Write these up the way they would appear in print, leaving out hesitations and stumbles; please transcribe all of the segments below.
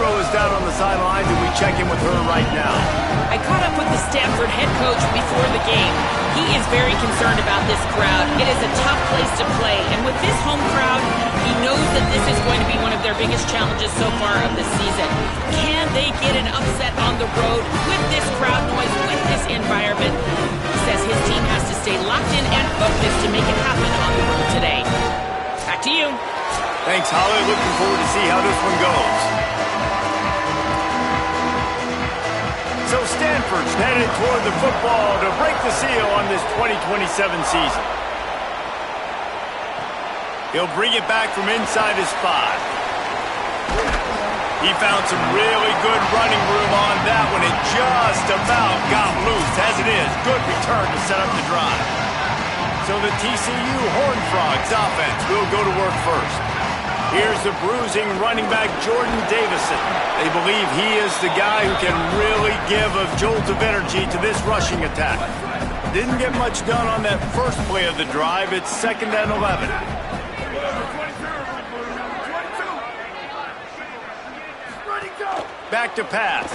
Rowe is down on the sidelines, and we check in with her right now. I caught up with the Stanford head coach before the game. He is very concerned about this crowd. It is a tough place to play, and with this home crowd, he knows that this is going to be one of their biggest challenges so far of the season. Can they get an upset on the road with this crowd noise, with this environment? He says his team has to stay locked in and focused to make it happen on the road today. Back to you. Thanks, Holly. Looking forward to see how this one goes. So Stanford's headed toward the football to break the seal on this 2027 season. He'll bring it back from inside his 5. He found some really good running room on that one and just about got loose. As it is, good return to set up the drive. So the TCU Horned Frogs offense will go to work first. Here's the bruising running back Jordan Davison. They believe he is the guy who can really give a jolt of energy to this rushing attack. Didn't get much done on that first play of the drive. It's 2nd and 11. Back to pass.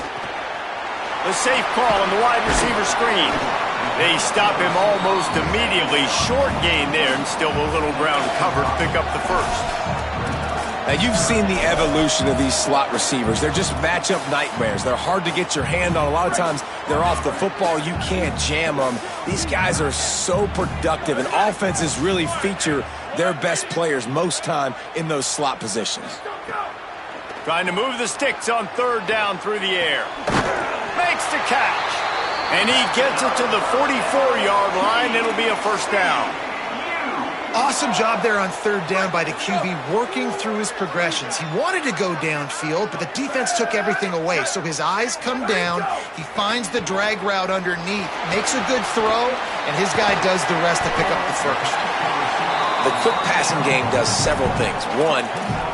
The safe call on the wide receiver screen. They stop him almost immediately. Short gain there, and still a little ground covered to pick up the first. Now, you've seen the evolution of these slot receivers. They're just matchup nightmares. They're hard to get your hand on. A lot of times, they're off the football. You can't jam them. These guys are so productive, and offenses really feature their best players most time in those slot positions. Trying to move the sticks on 3rd down through the air. Makes the catch. And he gets it to the 44-yard line. It'll be a first down. Awesome job there on 3rd down by the QB, working through his progressions. He wanted to go downfield, but the defense took everything away. So his eyes come down, he finds the drag route underneath, makes a good throw, and his guy does the rest to pick up the first. The quick passing game does several things. One,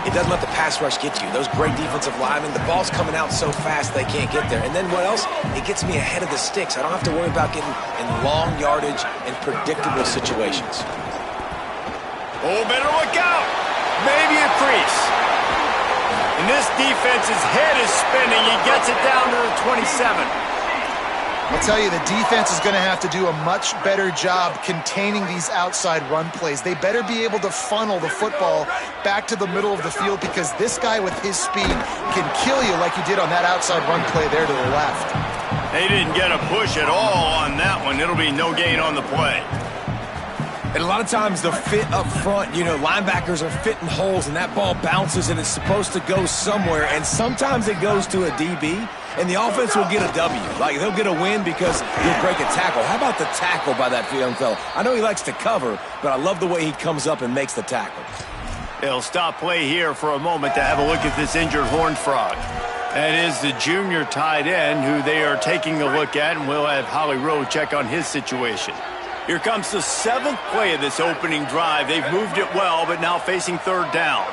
it doesn't let the pass rush get you. Those great defensive linemen, the ball's coming out so fast they can't get there. And then what else? It gets me ahead of the sticks. I don't have to worry about getting in long yardage and predictable situations. Oh, better look out. Maybe a crease. And this defense's head is spinning. He gets it down to the 27. I'll tell you, the defense is going to have to do a much better job containing these outside run plays. They better be able to funnel the football back to the middle of the field, because this guy with his speed can kill you like he did on that outside run play there to the left. They didn't get a push at all on that one. It'll be no gain on the play. And a lot of times the fit up front, linebackers are fitting holes and that ball bounces and it's supposed to go somewhere. And sometimes it goes to a DB and the offense will get a W. Like, they'll get a win because he'll break a tackle. How about the tackle by that young fella? I know he likes to cover, but I love the way he comes up and makes the tackle. They'll stop play here for a moment to have a look at this injured Horned Frog. That is the junior tight end who they are taking a look at, and we'll have Holly Rowe check on his situation. Here comes the 7th play of this opening drive. They've moved it well, but now facing 3rd down.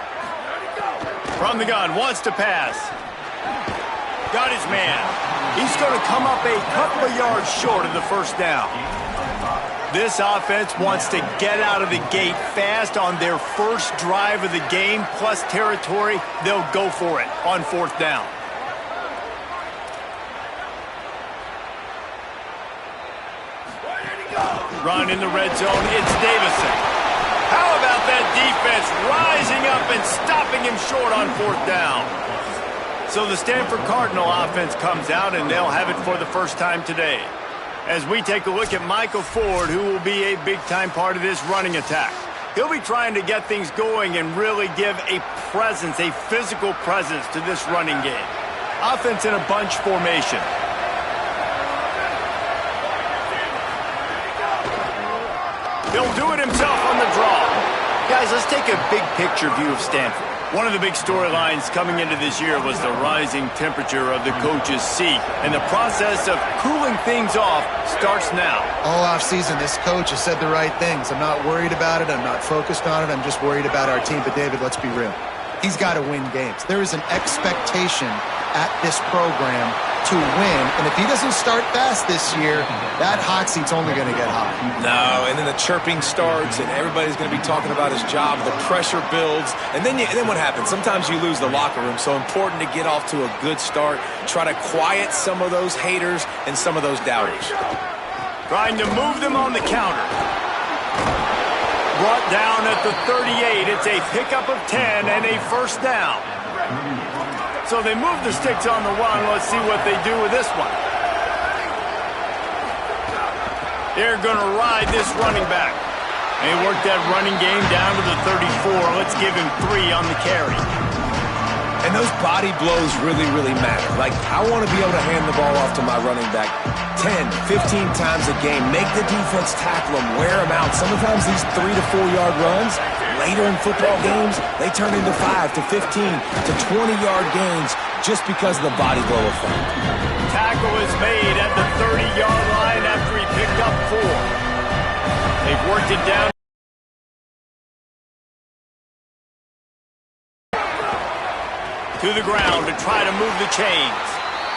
From the gun, wants to pass. Got his man. He's going to come up a couple of yards short of the first down. This offense wants to get out of the gate fast on their first drive of the game, plus territory. They'll go for it on 4th down. Run in the red zone, it's Davison. How about that defense rising up and stopping him short on 4th down? So the Stanford Cardinal offense comes out, and they'll have it for the first time today. As we take a look at Michael Ford, who will be a big-time part of this running attack. He'll be trying to get things going and really give a presence, a physical presence to this running game. Offense in a bunch formation. He'll do it himself on the draw. Guys, let's take a big picture view of Stanford. One of the big storylines coming into this year was the rising temperature of the coach's seat. And the process of cooling things off starts now. All offseason, this coach has said the right things. I'm not worried about it. I'm not focused on it. I'm just worried about our team. But, David, let's be real. He's got to win games. There is an expectation at this program to win, and if he doesn't start fast this year, that hot seat's only going to get hot. No, and then the chirping starts, and everybody's going to be talking about his job. The pressure builds, and then what happens? Sometimes you lose the locker room, so important to get off to a good start. Try to quiet some of those haters and some of those doubters. Trying to move them on the counter. Brought down at the 38. It's a pickup of 10 and a first down. So they move the sticks on the run. Let's see what they do with this one. They're going to ride this running back. They work that running game down to the 34. Let's give him 3 on the carry. And those body blows really, really matter. Like, I want to be able to hand the ball off to my running back 10, 15 times a game. Make the defense tackle him, wear him out. Sometimes these 3 to 4 yard runs, later in football games, they turn into 5 to 15 to 20-yard gains just because of the body blow effect. Tackle is made at the 30-yard line after he picked up 4. They've worked it down to the ground to try to move the chains.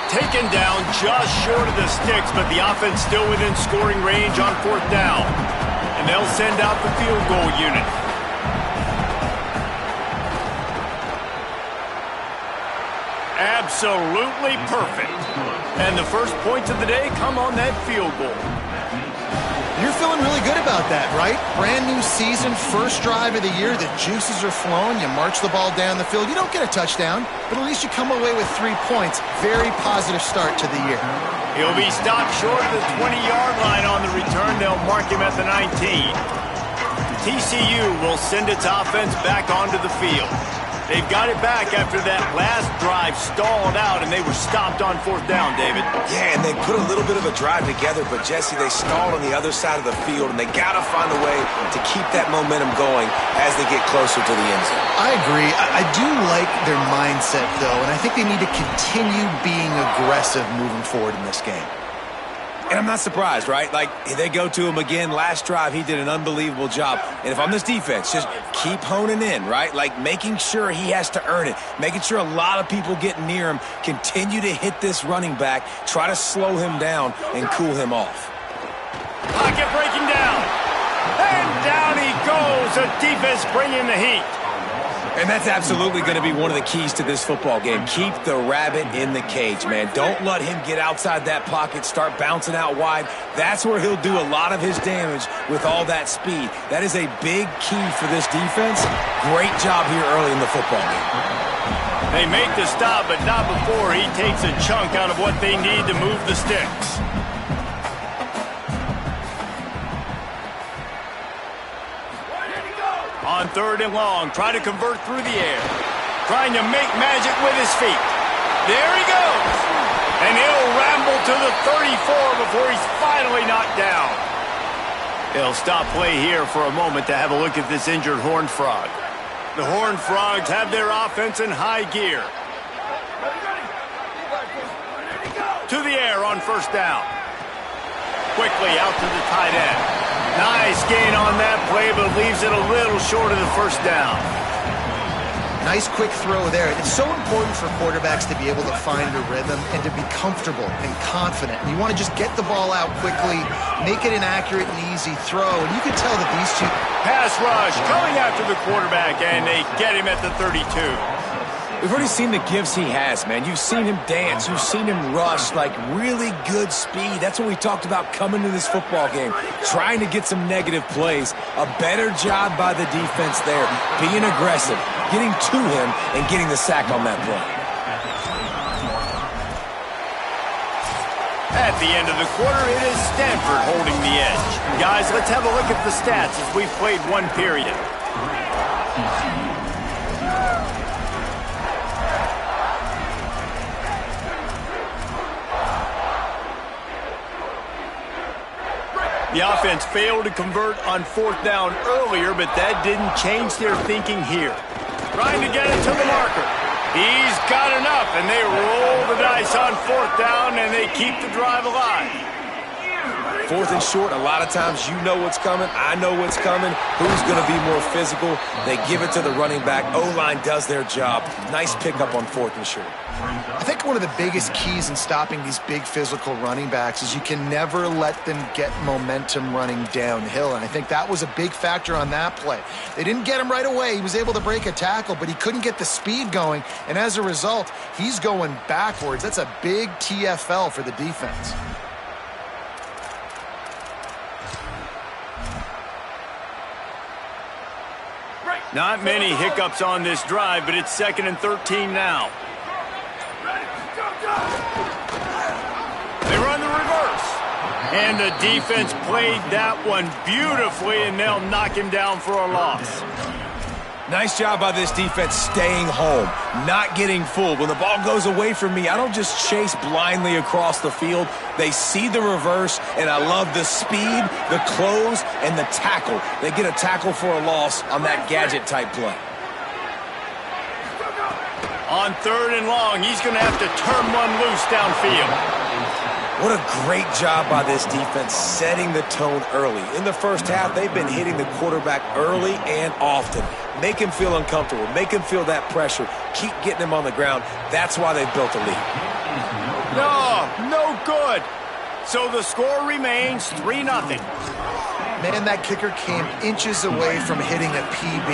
Taken down just short of the sticks, but the offense still within scoring range on 4th down. And they'll send out the field goal unit. Absolutely perfect. And the first points of the day come on that field goal. You're feeling really good about that, right? Brand new season, first drive of the year. The juices are flowing. You march the ball down the field. You don't get a touchdown, but at least you come away with 3 points. Very positive start to the year. He'll be stopped short of the 20-yard line on the return. They'll mark him at the 19. TCU will send its offense back onto the field. They've got it back after that last drive stalled out, and they were stopped on 4th down, David. Yeah, and they put a little bit of a drive together, but, Jesse, they stalled on the other side of the field, and they got to find a way to keep that momentum going as they get closer to the end zone. I agree. I do like their mindset, though, and I think they need to continue being aggressive moving forward in this game. And I'm not surprised, right? Like, they go to him again. Last drive, he did an unbelievable job. And if I'm this defense, just keep honing in, right? Like, making sure he has to earn it. Making sure a lot of people get near him. Continue to hit this running back. Try to slow him down and cool him off. Pocket breaking down. And down he goes. The defense bringing the heat. And that's absolutely going to be one of the keys to this football game. Keep the rabbit in the cage, man. Don't let him get outside that pocket, start bouncing out wide. That's where he'll do a lot of his damage with all that speed. That is a big key for this defense. Great job here early in the football game. They make the stop, but not before he takes a chunk out of what they need to move the sticks. On 3rd and long, try to convert through the air. Trying to make magic with his feet. There he goes. And he'll ramble to the 34 before he's finally knocked down. They'll stop play here for a moment to have a look at this injured Horned Frog. The Horned Frogs have their offense in high gear. To the air on 1st down. Quickly out to the tight end. Nice gain on that play, but leaves it a little short of the 1st down. Nice quick throw there. It's so important for quarterbacks to be able to find a rhythm and to be comfortable and confident. You want to just get the ball out quickly, make it an accurate and easy throw. And you can tell that these two... Pass rush coming after the quarterback, and they get him at the 32. We've already seen the gifts he has, man. You've seen him dance. You've seen him rush, like really good speed. That's what we talked about coming to this football game, trying to get some negative plays. A better job by the defense there, being aggressive, getting to him, and getting the sack on that play. At the end of the quarter, it is Stanford holding the edge. Guys, let's have a look at the stats as we've played 1 period. The offense failed to convert on 4th down earlier, but that didn't change their thinking here. Trying to get it to the marker. He's got enough, and they roll the dice on 4th down, and they keep the drive alive. 4th and short, a lot of times you know what's coming. I know what's coming. Who's going to be more physical? They give it to the running back. O-line does their job. Nice pickup on 4th and short. I think one of the biggest keys in stopping these big physical running backs is you can never let them get momentum running downhill, and I think that was a big factor on that play. They didn't get him right away. He was able to break a tackle, but he couldn't get the speed going, and as a result, he's going backwards. That's a big TFL for the defense. Not many hiccups on this drive, but it's 2nd and 13 now. They run the reverse. And the defense played that one beautifully, and they'll knock him down for a loss. Nice job by this defense staying home, not getting fooled. When the ball goes away from me, I don't just chase blindly across the field. They see the reverse, and I love the speed, the close, and the tackle. They get a tackle for a loss on that gadget-type play. On 3rd and long, he's going to have to turn one loose downfield. What a great job by this defense setting the tone early. In the first half, they've been hitting the quarterback early and often. Make him feel uncomfortable. Make him feel that pressure. Keep getting him on the ground. That's why they've built a lead. No good. So the score remains 3-0. Man, that kicker came inches away from hitting a PB.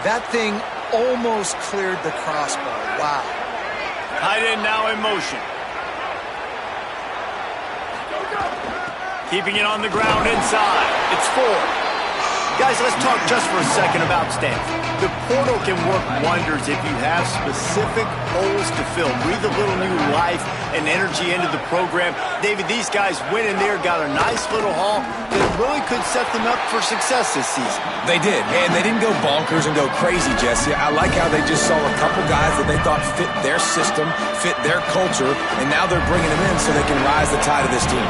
That thing almost cleared the crossbar. Wow. Tight end now in motion. Keeping it on the ground inside. It's 4. Guys, let's talk just for a second about Stanford. The portal can work wonders if you have specific holes to fill. Breathe a little new life and energy into the program. David, these guys went in there, got a nice little haul that really could set them up for success this season. They did, and they didn't go bonkers and go crazy, Jesse. I like how they just saw a couple guys that they thought fit their system, fit their culture, and now they're bringing them in so they can rise the tide of this team.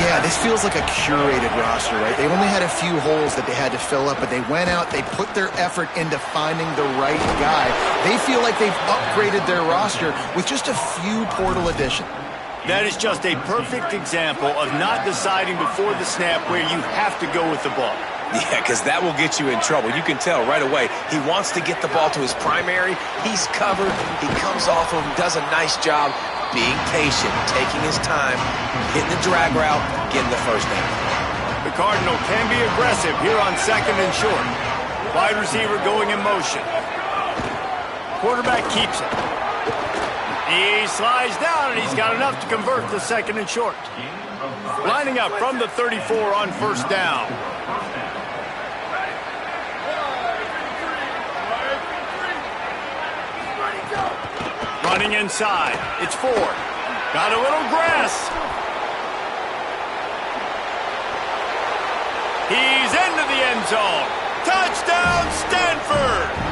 Yeah, this feels like a curated roster, right? They only had a few holes that they had to fill up, but they went out, they put their effort into finding the right guy. They feel like they've upgraded their roster with just a few portal additions. That is just a perfect example of not deciding before the snap where you have to go with the ball. Yeah, because that will get you in trouble. You can tell right away he wants to get the ball to his primary. He's covered. He comes off of him, does a nice job being patient, taking his time, hitting the drag route, getting the first down. The Cardinal can be aggressive here on 2nd and short. Wide receiver going in motion. Quarterback keeps it. He slides down, and he's got enough to convert the 2nd and short. Lining up from the 34 on 1st down. Running inside. It's 4. Got a little grass. He's into the end zone. Touchdown, Stanford!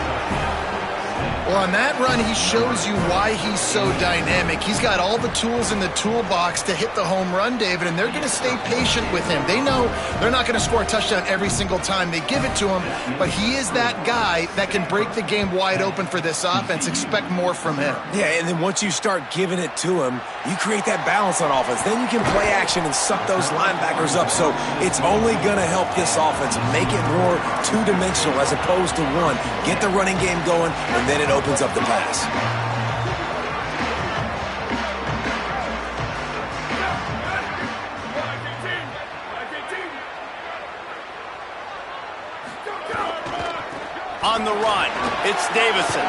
Well, on that run, he shows you why he's so dynamic. He's got all the tools in the toolbox to hit the home run, David, and they're going to stay patient with him. They know they're not going to score a touchdown every single time they give it to him, but he is that guy that can break the game wide open for this offense. Expect more from him. Yeah, and then once you start giving it to him, you create that balance on offense. Then you can play action and suck those linebackers up, so it's only going to help this offense make it more two-dimensional as opposed to one. Get the running game going, and then it opens up the pass. On the run, it's Davison.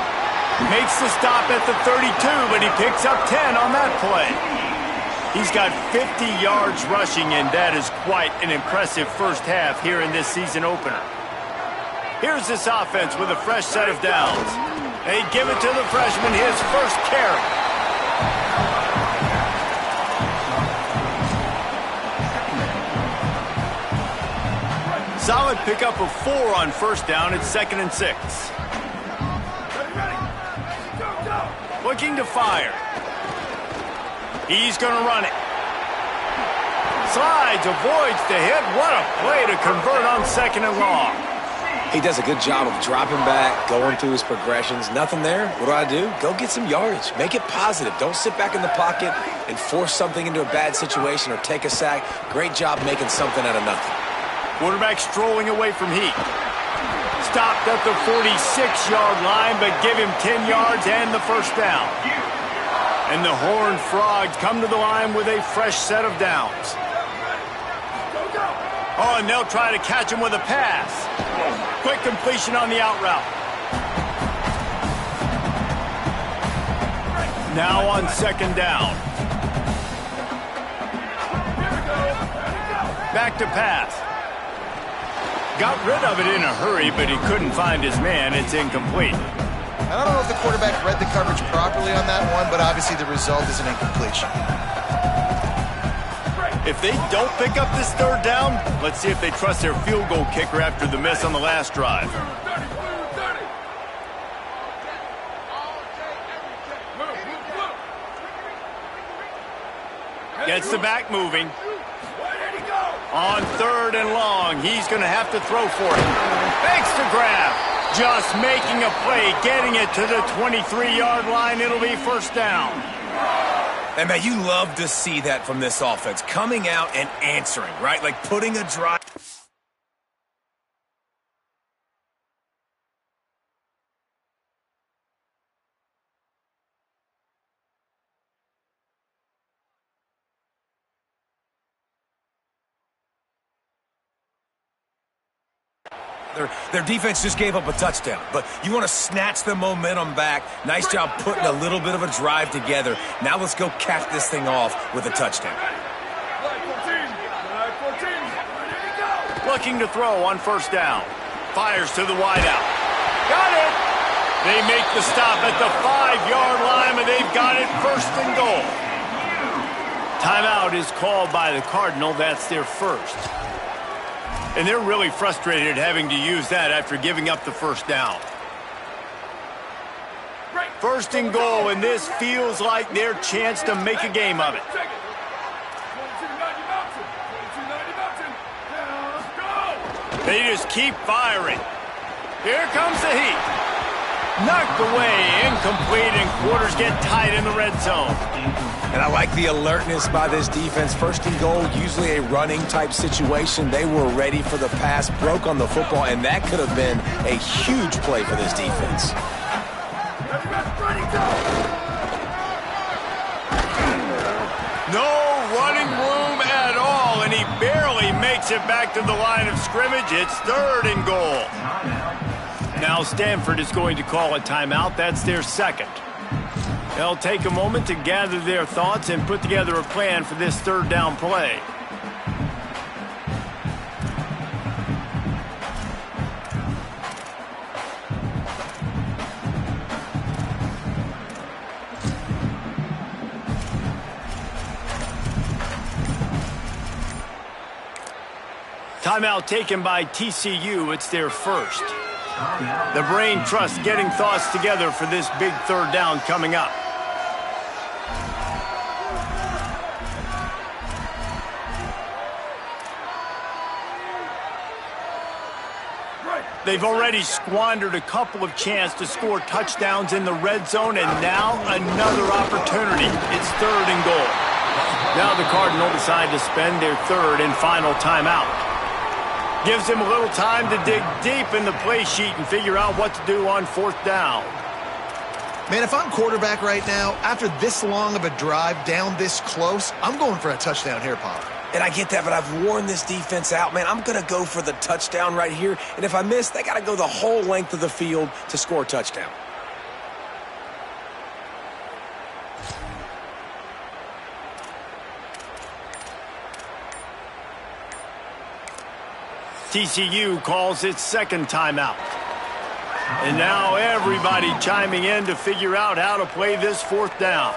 Makes the stop at the 32, but he picks up 10 on that play. He's got 50 yards rushing, and that is quite an impressive first half here in this season opener. Here's this offense with a fresh set of downs. They give it to the freshman, his first carry. Solid pickup of 4 on 1st down. It's 2nd and 6. Looking to fire. He's going to run it. Slides, avoids the hit. What a play to convert on 2nd and long. He does a good job of dropping back, going through his progressions. Nothing there. What do? Go get some yardage. Make it positive. Don't sit back in the pocket and force something into a bad situation or take a sack. Great job making something out of nothing. Quarterback strolling away from heat. Stopped at the 46-yard line, but give him 10 yards and the first down. And the Horned Frogs come to the line with a fresh set of downs. Oh, and they'll try to catch him with a pass. Quick completion on the out route. Now on second down. Back to pass. Got rid of it in a hurry, but he couldn't find his man. It's incomplete. I don't know if the quarterback read the coverage properly on that one, but obviously the result is an incompletion. If they don't pick up this third down, let's see if they trust their field goal kicker after the miss on the last drive. Gets the back moving. On third and long, he's going to have to throw for it. Makes the grab. Just making a play, getting it to the 23-yard line. It'll be first down. And, man, you love to see that from this offense. Coming out and answering, right? Like putting a drive. Their defense just gave up a touchdown, but you want to snatch the momentum back. Nice job putting a little bit of a drive together. Now let's go cap this thing off with a touchdown. Looking to throw on first down. Fires to the wideout. Got it! They make the stop at the 5-yard line, but they've got it first and goal. Timeout is called by the Cardinal. That's their first. And they're really frustrated having to use that after giving up the first down. First and goal, and this feels like their chance to make a game of it. They just keep firing. Here comes the heat. Knocked away, incomplete, and quarters get tight in the red zone. And I like the alertness by this defense. First and goal, usually a running type situation. They were ready for the pass, broke on the football, and that could have been a huge play for this defense. No running room at all, and he barely makes it back to the line of scrimmage. It's third and goal. Now Stanford is going to call a timeout. That's their second. They'll take a moment to gather their thoughts and put together a plan for this third down play. Timeout taken by TCU. It's their first. The brain trust getting thoughts together for this big third down coming up. They've already squandered a couple of chances to score touchdowns in the red zone, and now another opportunity. It's third and goal. Now the Cardinals decide to spend their third and final timeout. Gives him a little time to dig deep in the play sheet and figure out what to do on fourth down. Man, if I'm quarterback right now, after this long of a drive down this close, I'm going for a touchdown here, Pop. And I get that, but I've worn this defense out, man. I'm going to go for the touchdown right here. And if I miss, they got to go the whole length of the field to score a touchdown. TCU calls its second timeout. And now everybody chiming in to figure out how to play this fourth down.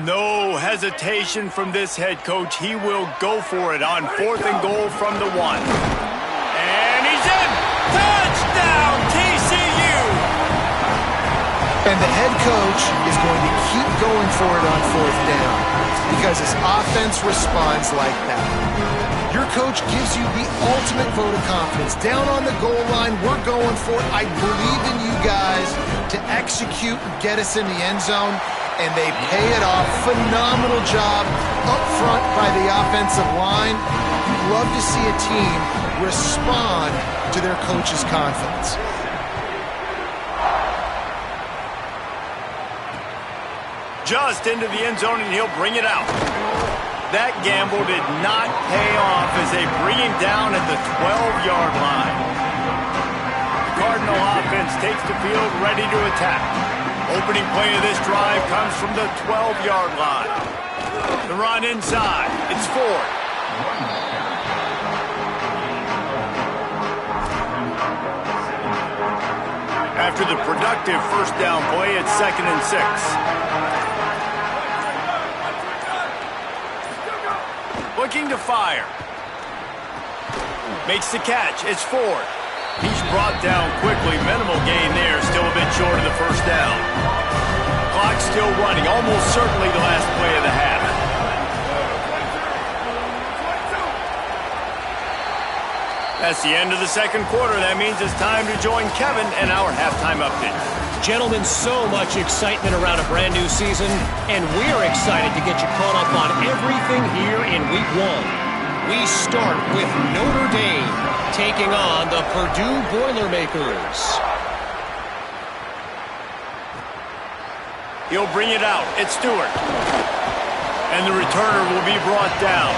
No hesitation from this head coach. He will go for it on fourth and goal from the 1. And he's in! Touchdown, TCU! And the head coach is going to keep going for it on 4th down because his offense responds like that. Your coach gives you the ultimate vote of confidence. Down on the goal line, we're going for it. I believe in you guys to execute and get us in the end zone, and they pay it off. Phenomenal job up front by the offensive line. You'd love to see a team respond to their coach's confidence. Just into the end zone, and he'll bring it out. That gamble did not pay off as they bring him down at the 12-yard line. The Cardinal offense takes the field ready to attack. Opening play of this drive comes from the 12-yard line. The run inside. It's Ford. After the productive first down play, it's 2nd and 6. Looking to fire. Makes the catch. It's Ford. He's brought down quickly. Minimal gain there. Still a bit short of the first down. Clock's still running. Almost certainly the last play of the half. That's the end of the second quarter. That means it's time to join Kevin and our halftime update. Gentlemen, so much excitement around a brand new season, and we're excited to get you caught up on everything here in Week 1. We start with Notre Dame taking on the Purdue Boilermakers. He'll bring it out. It's Stewart. And the returner will be brought down.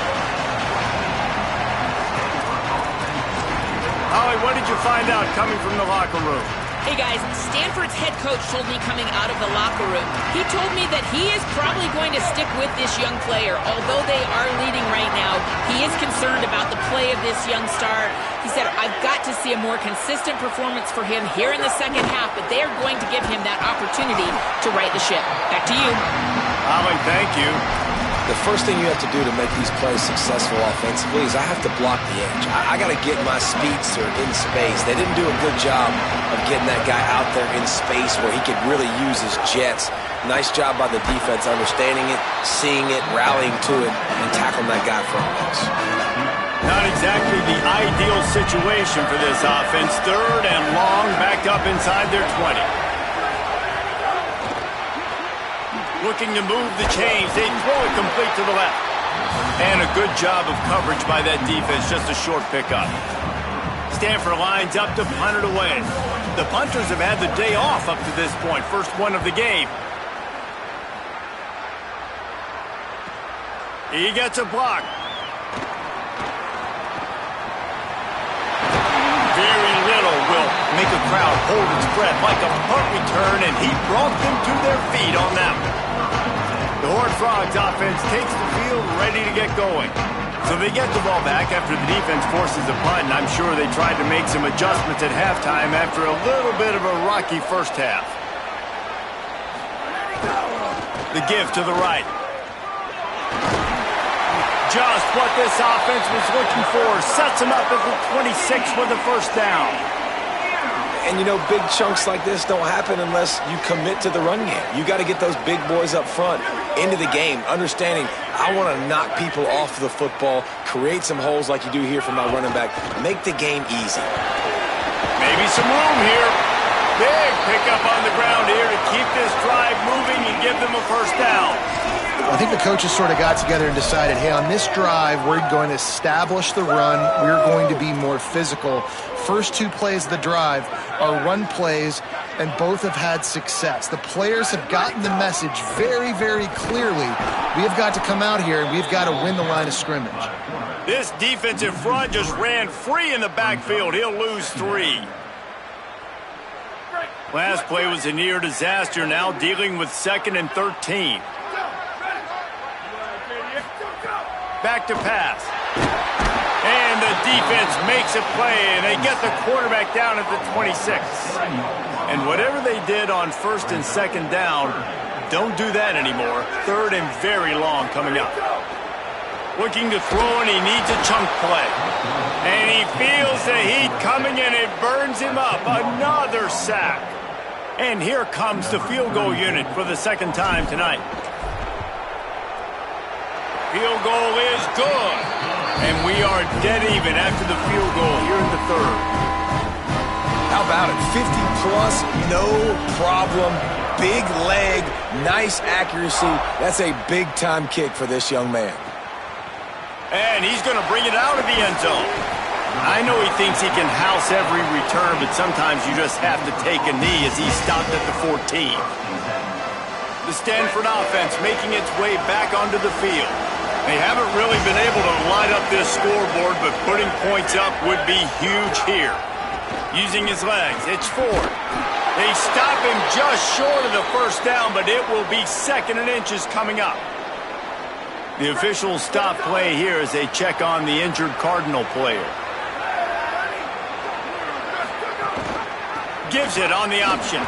Holly, what did you find out coming from the locker room? Hey guys, Stanford's head coach told me coming out of the locker room, he told me that he is probably going to stick with this young player. Although they are leading right now, he is concerned about the play of this young star. He said, I've got to see a more consistent performance for him here in the second half, but they are going to give him that opportunity to right the ship. Back to you. Holly, thank you. The first thing you have to do to make these plays successful offensively is I have to block the edge. I got to get my speedster in space. They didn't do a good job of getting that guy out there in space where he could really use his jets. Nice job by the defense understanding it, seeing it, rallying to it, and tackling that guy from us. Not exactly the ideal situation for this offense. 3rd and long, backed up inside their 20. Looking to move the chains. They throw it complete to the left. And a good job of coverage by that defense. Just a short pickup. Stanford lines up to punt it away. The punters have had the day off up to this point. First one of the game. He gets a block. Very little will make a crowd hold its breath like a punt return, and he brought them to their feet on that one. The Horned Frogs offense takes the field ready to get going. So they get the ball back after the defense forces a punt, and I'm sure they tried to make some adjustments at halftime after a little bit of a rocky first half. The give to the right. Just what this offense was looking for. Sets them up at the 26 with the first down. And, you know, big chunks like this don't happen unless you commit to the run game. You got to get those big boys up front into the game, understanding I want to knock people off the football, create some holes like you do here for my running back, make the game easy. Maybe some room here. Big pickup on the ground here to keep this drive moving and give them a first down. I think the coaches sort of got together and decided, hey, on this drive, we're going to establish the run. We're going to be more physical. First 2 plays of the drive are run plays, and both have had success. The players have gotten the message very, very clearly. We have got to come out here, and we've got to win the line of scrimmage. This defensive front just ran free in the backfield. He'll lose 3. Last play was a near disaster, now dealing with 2nd and 13. Back to pass. And the defense makes a play, and they get the quarterback down at the 26. And whatever they did on 1st and 2nd down, don't do that anymore. 3rd and very long coming up. Looking to throw, and he needs a chunk play. And he feels the heat coming, and it burns him up. Another sack. And here comes the field goal unit for the second time tonight. Field goal is good. And we are dead even after the field goal here in the third. How about it? 50-plus, no problem. Big leg, nice accuracy. That's a big-time kick for this young man. And he's going to bring it out of the end zone. I know he thinks he can house every return, but sometimes you just have to take a knee as he stopped at the 14. The Stanford offense making its way back onto the field. They haven't really been able to light up this scoreboard, but putting points up would be huge here. Using his legs, it's Ford. They stop him just short of the first down, but it will be 2nd and inches coming up. The officials stop play here as they check on the injured Cardinal player. Gives it on the option.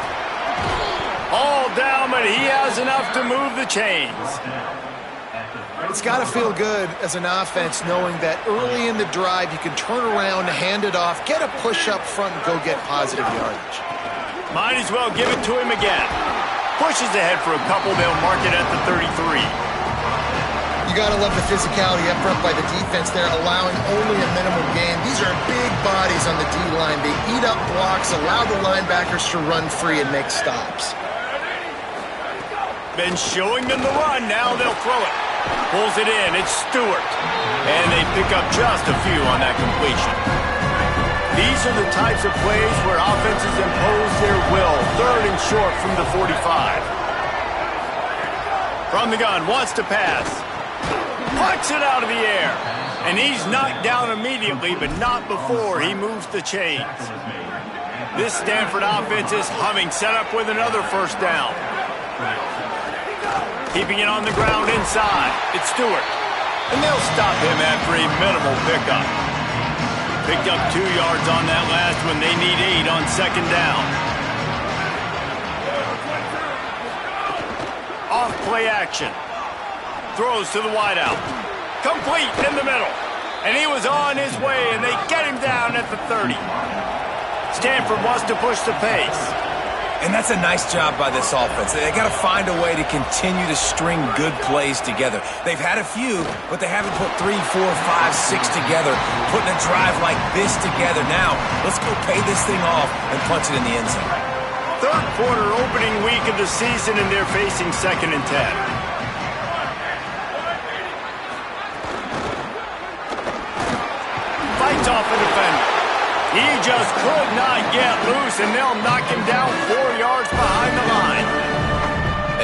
All down, but he has enough to move the chains. It's got to feel good as an offense knowing that early in the drive you can turn around, hand it off, get a push up front, and go get positive yardage. Might as well give it to him again. Pushes ahead for a couple. They'll mark it at the 33. You got to love the physicality up front by the defense there, allowing only a minimum gain. These are big bodies on the D-line. They eat up blocks, allow the linebackers to run free and make stops. Been showing them the run. Now they'll throw it. Pulls it in. It's Stewart. And they pick up just a few on that completion. These are the types of plays where offenses impose their will. 3rd and short from the 45. From the gun, wants to pass. Puts it out of the air. And he's knocked down immediately, but not before he moves the chains. This Stanford offense is humming, set up with another first down. Keeping it on the ground inside. It's Stewart. And they'll stop him after a minimal pickup. Picked up 2 yards on that last one. They need 8 on 2nd down. Off play action. Throws to the wideout. Complete in the middle. And he was on his way, and they get him down at the 30. Stanford wants to push the pace. And that's a nice job by this offense. They got to find a way to continue to string good plays together. They've had a few, but they haven't put 3, 4, 5, 6 together. Putting a drive like this together. Now, let's go pay this thing off and punch it in the end zone. 3rd quarter opening week of the season, and they're facing 2nd and 10. Fights off the defender. He just could not get loose, and they'll knock him down 4 yards behind the line.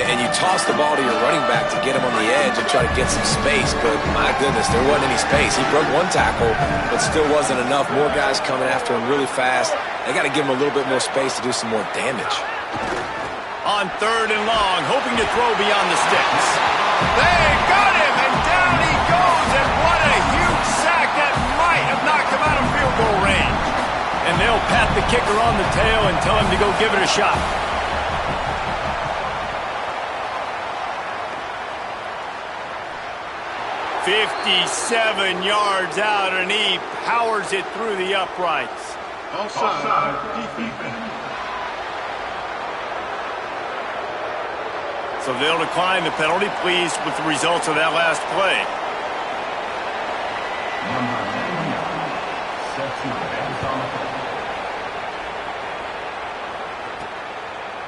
And you toss the ball to your running back to get him on the edge and try to get some space, but my goodness, there wasn't any space. He broke 1 tackle, but still wasn't enough. More guys coming after him really fast. They got to give him a little bit more space to do some more damage. On 3rd and long, hoping to throw beyond the sticks. They got him, and down he goes, and what a huge sack that might have knocked him out of field goal range. And they'll pat the kicker on the tail and tell him to go give it a shot. "57 yards out, and he powers it through the uprights." Offside, defense. So they'll decline the penalty, pleased with the results of that last play.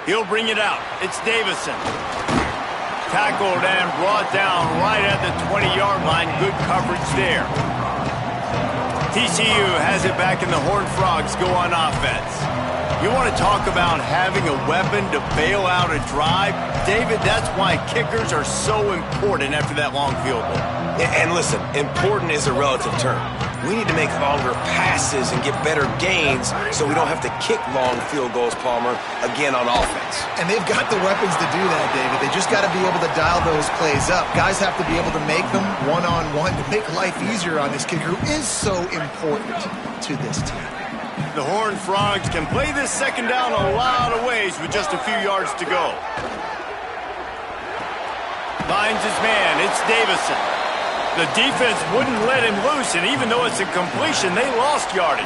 He'll bring it out. It's Davison. Tackled and brought down right at the 20-yard line. Good coverage there. TCU has it back, and the Horned Frogs go on offense. You want to talk about having a weapon to bail out a drive? David, that's why kickers are so important after that long field goal. And listen, important is a relative term. We need to make longer passes and get better gains so we don't have to kick long field goals, Palmer, again on offense. And they've got the weapons to do that, David. They just got to be able to dial those plays up. Guys have to be able to make them one-on-one to make life easier on this kicker, who is so important to this team. The Horned Frogs can play this 2nd down a lot of ways with just a few yards to go. Finds his man. It's Davison. The defense wouldn't let him loose, and even though it's a completion, they lost yardage.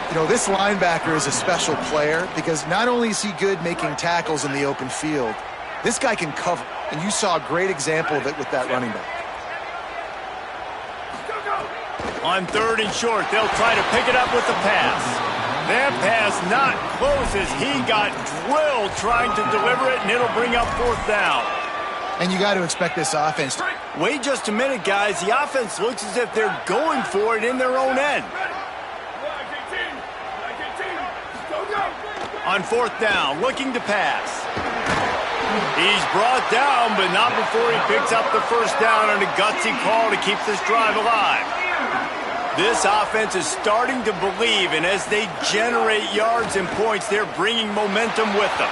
You know, this linebacker is a special player because not only is he good making tackles in the open field, this guy can cover. And you saw a great example of it with that running back. On 3rd and short, they'll try to pick it up with the pass. That pass not close as he got drilled trying to deliver it, and it'll bring up 4th down. And you got to expect this offense. Wait just a minute, guys. The offense looks as if they're going for it in their own end. On 4th down, looking to pass. He's brought down, but not before he picks up the 1st down on a gutsy call to keep this drive alive. This offense is starting to believe, and as they generate yards and points, they're bringing momentum with them.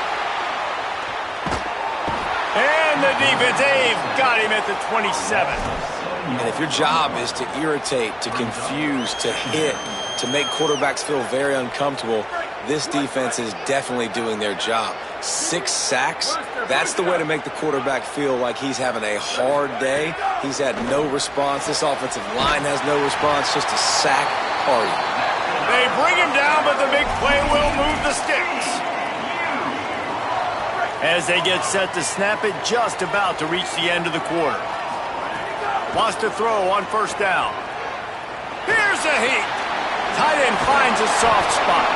And the defense, they've got him at the 27. And if your job is to irritate, to confuse, to hit, to make quarterbacks feel very uncomfortable, this defense is definitely doing their job. 6 sacks, that's the way to make the quarterback feel like he's having a hard day. He's had no response. This offensive line has no response, just a sack party. They bring him down, but the big play will move the sticks. As they get set to snap it, just about to reach the end of the quarter. Wants to throw on 1st down. Here's a heat. Tight end finds a soft spot.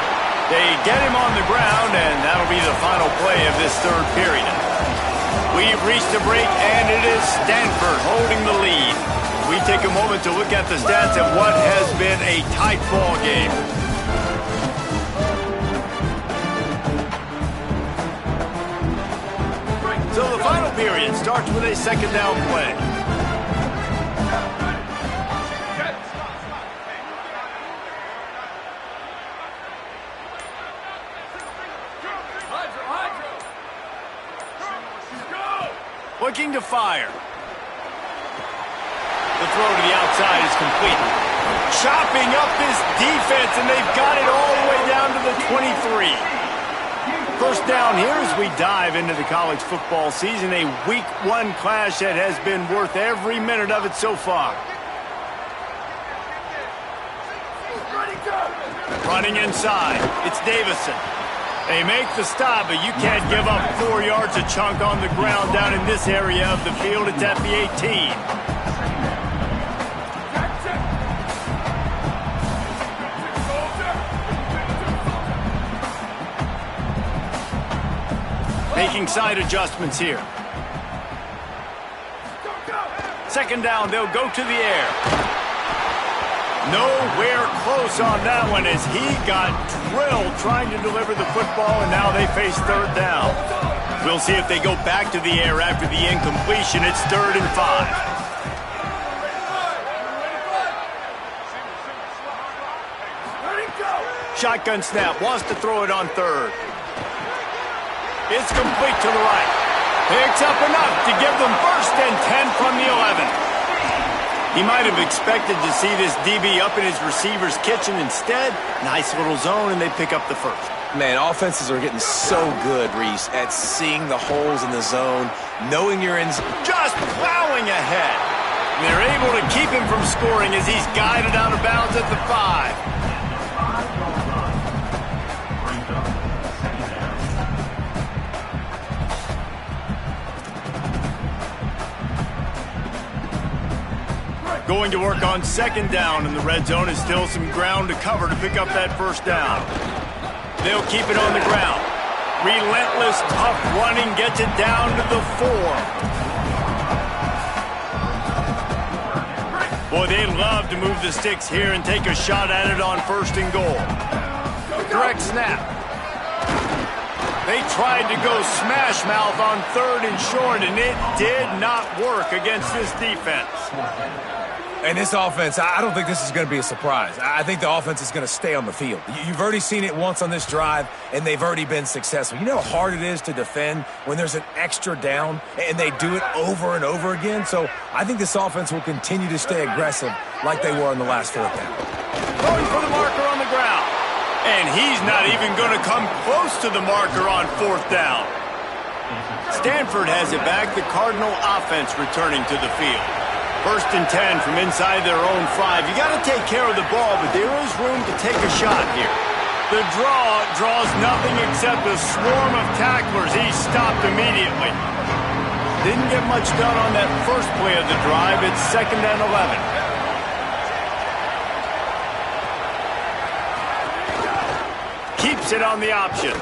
They get him on the ground, and that'll be the final play of this 3rd period. We've reached a break, and it is Stanford holding the lead. We take a moment to look at the stats of what has been a tight ball game. So the final period starts with a 2nd down play. Looking to fire. The throw to the outside is complete. Chopping up this defense, and they've got it all the way down to the 23. 1st down here as we dive into the college football season. A Week 1 clash that has been worth every minute of it so far. Running inside. It's Davison. They make the stop, but you can't give up 4 yards a chunk on the ground down in this area of the field. It's at the 18. Making side adjustments here. 2nd down, they'll go to the air. Nowhere close on that one as he got drilled trying to deliver the football, and now they face 3rd down. We'll see if they go back to the air after the incompletion. It's 3rd and 5. Shotgun snap, wants to throw it on 3rd. It's complete to the right. Picks up enough to give them 1st and 10 from the 11. He might have expected to see this DB up in his receiver's kitchen. Instead, nice little zone, and they pick up the 1st. Man, offenses are getting so good, Reese, at seeing the holes in the zone, knowing you're in. Just plowing ahead. They're able to keep him from scoring as he's guided out of bounds at the 5. Going to work on 2nd down, and the red zone is still some ground to cover to pick up that 1st down. They'll keep it on the ground. Relentless, tough running gets it down to the 4. Boy, they love to move the sticks here and take a shot at it on 1st and goal. Direct snap. They tried to go smash mouth on 3rd and short, and it did not work against this defense. And this offense, I don't think this is going to be a surprise. I think the offense is going to stay on the field. You've already seen it once on this drive, and they've already been successful. You know how hard it is to defend when there's an extra down, and they do it over and over again? So I think this offense will continue to stay aggressive like they were on the last 4th down. Going for the marker on the ground. And he's not even going to come close to the marker on 4th down. Stanford has it back. The Cardinal offense returning to the field. 1st and 10 from inside their own 5. You got to take care of the ball, but there is room to take a shot here. The draw draws nothing except a swarm of tacklers. He stopped immediately. Didn't get much done on that first play of the drive. It's 2nd and 11. Keeps it on the option.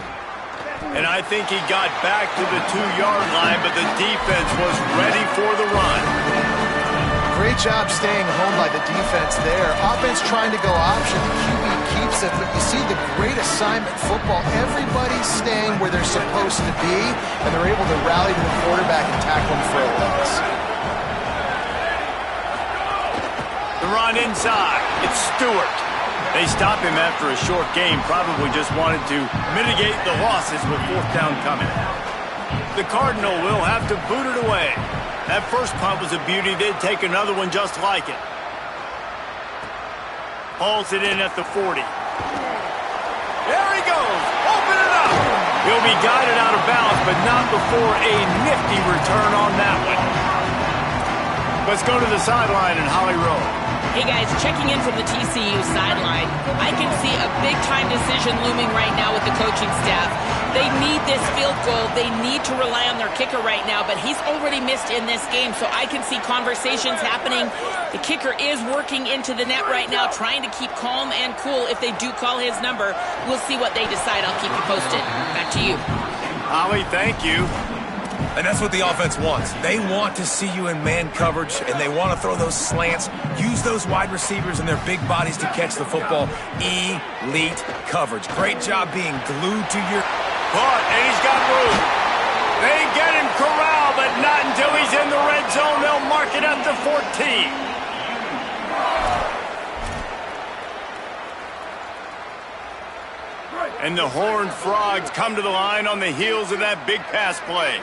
And I think he got back to the 2-yard line, but the defense was ready for the run. Great job staying home by the defense there. Offense trying to go option. The QB keeps it, but you see the great assignment football. Everybody's staying where they're supposed to be, and they're able to rally to the quarterback and tackle him for a loss. The run inside. It's Stewart. They stop him after a short game. Probably just wanted to mitigate the losses with 4th down coming. The Cardinal will have to boot it away. That first punt was a beauty. They'd take another one just like it. Hauls it in at the 40. There he goes. Open it up. He'll be guided out of bounds, but not before a nifty return on that one. Let's go to the sideline in Holly Rowe. Hey guys, checking in from the TCU sideline. I can see a big-time decision looming right now with the coaching staff. They need this field goal. They need to rely on their kicker right now, but he's already missed in this game, so I can see conversations happening. The kicker is working into the net right now, trying to keep calm and cool if they do call his number. We'll see what they decide. I'll keep you posted. Back to you. Holly, thank you. And that's what the offense wants. They want to see you in man coverage, and they want to throw those slants, use those wide receivers and their big bodies to catch the football. Elite coverage. Great job being glued to your... Caught, and he's got room. They get him corralled, but not until he's in the red zone. They'll mark it up to 14. And the Horned Frogs come to the line on the heels of that big pass play.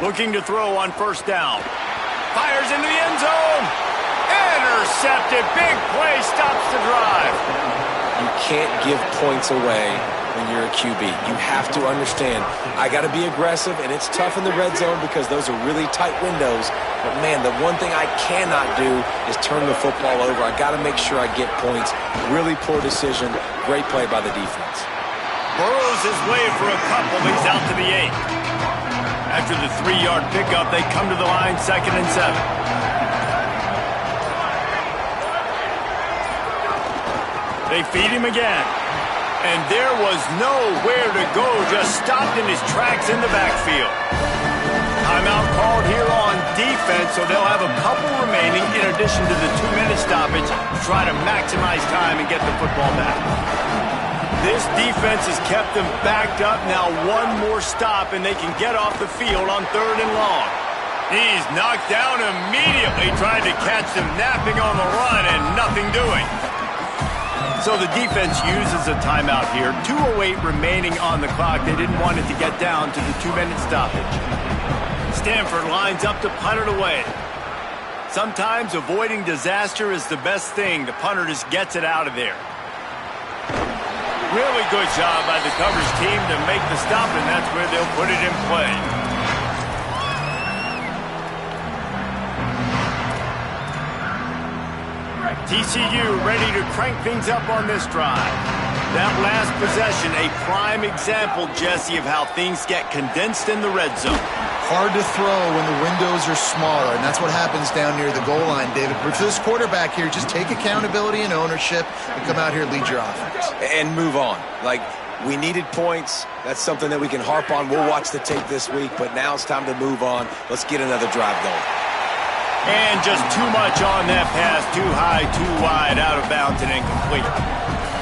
Looking to throw on 1st down. Fires into the end zone. Intercepted. Big play stops the drive. You can't give points away when you're a QB. You have to understand, I got to be aggressive, and it's tough in the red zone because those are really tight windows. But, man, the one thing I cannot do is turn the football over. I got to make sure I get points. Really poor decision. Great play by the defense. Burrows his way for a couple. He's out to the 8. After the 3-yard pickup, they come to the line 2nd and 7. They feed him again. And there was nowhere to go, just stopped in his tracks in the backfield. Timeout called here on defense, so they'll have a couple remaining in addition to the 2-minute stoppage to try to maximize time and get the football back. This defense has kept them backed up. Now one more stop, and they can get off the field on 3rd and long. He's knocked down immediately, trying to catch them napping on the run and nothing doing. So the defense uses a timeout here. 2:08 remaining on the clock. They didn't want it to get down to the 2-minute stoppage. Stanford lines up to punt it away. Sometimes avoiding disaster is the best thing. The punter just gets it out of there. Really good job by the coverage team to make the stop, and that's where they'll put it in play. TCU ready to crank things up on this drive. That last possession, a prime example, Jesse, of how things get condensed in the red zone. Hard to throw when the windows are smaller, and that's what happens down near the goal line, David. But for this quarterback here, just take accountability and ownership and come out here and lead your offense. And move on. Like, we needed points. That's something that we can harp on. We'll watch the tape this week, but now it's time to move on. Let's get another drive going. And just too much on that pass. Too high, too wide, out of bounds, and incomplete.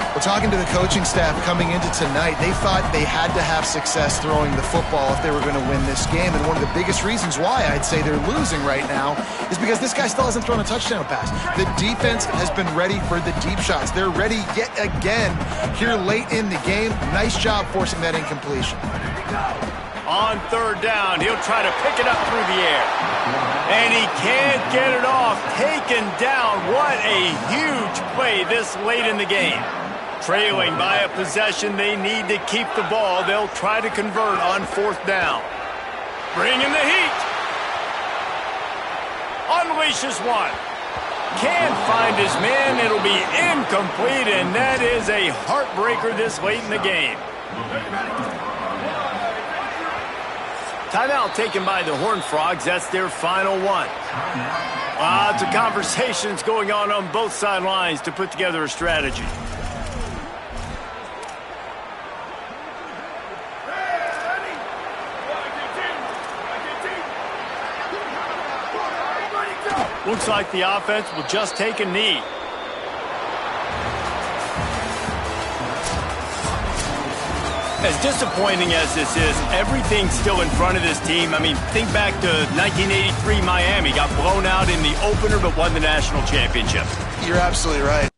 Well, talking to the coaching staff coming into tonight, they thought they had to have success throwing the football if they were going to win this game. And one of the biggest reasons why I'd say they're losing right now is because this guy still hasn't thrown a touchdown pass. The defense has been ready for the deep shots. They're ready yet again here late in the game. Nice job forcing that incompletion. On 3rd down, he'll try to pick it up through the air. And he can't get it off. Taken down. What a huge play this late in the game. Trailing by a possession, they need to keep the ball. They'll try to convert on 4th down. Bringing the heat. Unleashes one. can't find his man. It'll be incomplete, and that is a heartbreaker this late in the game. Timeout taken by the Horned Frogs. That's their final one. Lots of conversations going on both sidelines to put together a strategy. Looks like the offense will just take a knee. As disappointing as this is, everything's still in front of this team. I mean, think back to 1983 Miami. Got blown out in the opener but won the national championship. You're absolutely right.